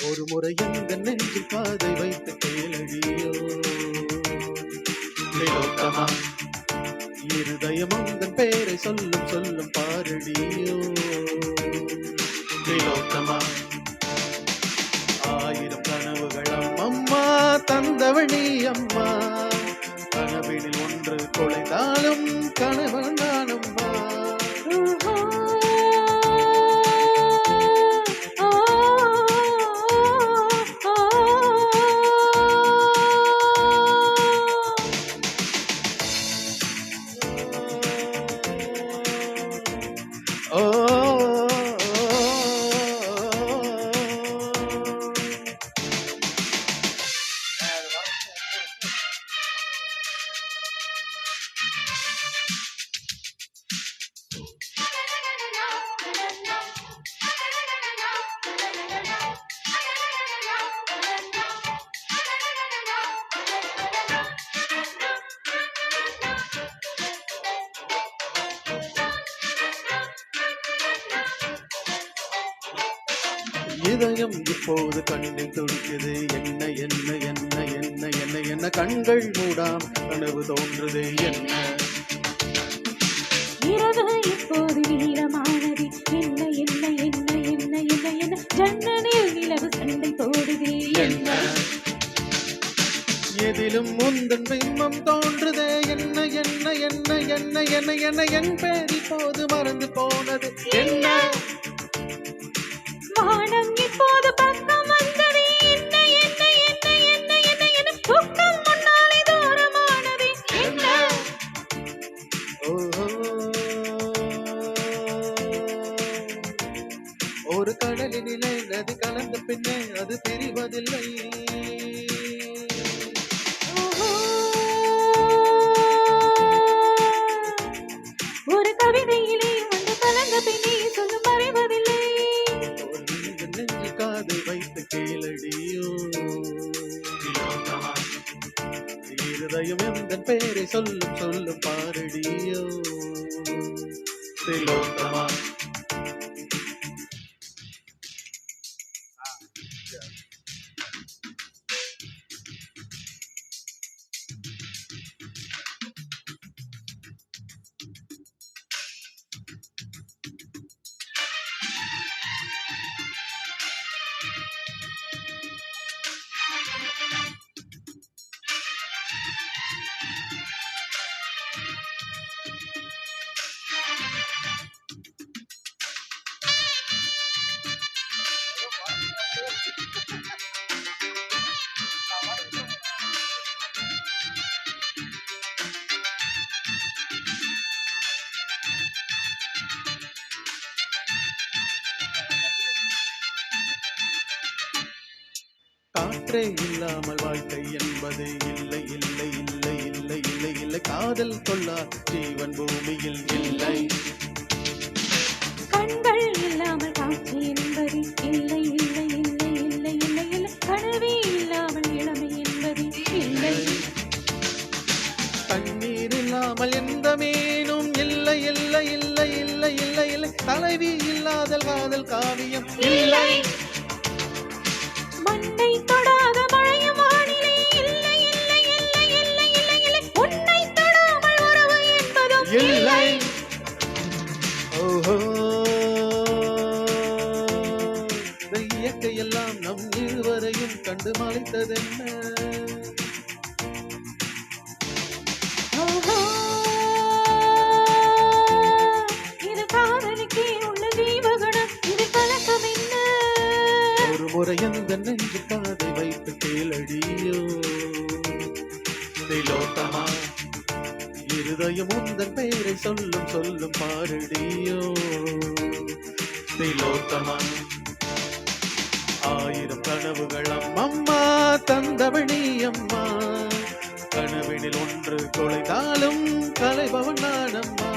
ஒரு முறை எந்த நெஞ்சில் காதை வைத்து கேளடியோ திலோத்தமா, இருதயம் உந்தன் பேரை சொல்லும் சொல்லும் பாரடியோ திலோத்தமா. ஆயிரம் கனவுகள் அம்மா தந்தவள் நீ அம்மா, கனவினில் ஒன்று கொலைந்தாலும் கணவன் நான் அம்மா. இதயம் இப்போது கண்ணில் துடிக்குது, என்ன என்ன என்ன என்ன என்ன என்ன கண்கள் மூடாம் கனவு தோன்றுது என்ன. இரவு இப்போது நீளமானது, என்ன என்ன என்ன என்ன என்ன என்ன ஜன்னலில் நிலவு சண்டை போடுது என்ன. எதிலும் முந்தன் பிம்பம் தோன்றுதே என்ன என்ன என்ன என்ன என்ன என்ன என் பேர் இப்போது மறந்து போனது என்ன. வானம் இப்போது பக்கம் வந்தது, என்ன என்ன என்ன என்ன என்ன என்ன துக்கம் முன்னாலே தூரமானது என்ன. ஒரு கடலினிலே நதி கலந்த பின்னே அது பிரிவதில்லை. ஒரு கவிதையிலே வந்து கலந்த பின்னே சொல்லும் மறைவதில்லை. காதை வைத்து கேளடியோ இருதயம் எந்த பேரை சொல்லும் சொல்லும் பாரடியோ திலோத்தமா. காற்றே இல்லாமல் வாழ்க்கை என்பது இல்லை இல்லை இல்லை இல்லை இல்லை இல்லை. காதல் கொள்ளா ஜீவன் பூமியில் இல்லை. கண்கள் இல்லாமல் காட்சி என்பது இல்லை இல்லை இல்லை இல்லை இல்லை இல்லை. கனவே இல்லாமல் இளமை என்பது இல்லை. தண்ணீர் இல்லாமல் எந்த மீனும் இல்லை இல்லை இல்லை இல்லை இல்லை இல்லை. தலைவி இல்லாத காதல் காவியம் இல்லை. மண்ணை தொடாத மழையும் வானிலே இல்லை இல்லை இல்லை இல்லை இல்லை இல்லை. உன்னை தொடாமல் உறவு என்பதும் இல்லை. ஓஹோ, இயற்கையெல்லாம் நம் இருவரையும் கண்டு மலைத்ததென்ன. இது காதலுக்கே உள்ள ஜீவகுணம், இது கலக்கம் என்ன. ஒரு முறை எந்த நெஞ்சு காதை வைத்து கேளடியோ திலோத்தமா, இருதயம் உந்தன் பெயரை சொல்லும் சொல்லும் பாரடியோ திலோத்தமா. ஆயிரம் கனவுகள் அம்மம்மா தந்தவணி அம்மா கனவினில் ஒன்று குலைந்தாலும் கலைபவன் நான் அம்மா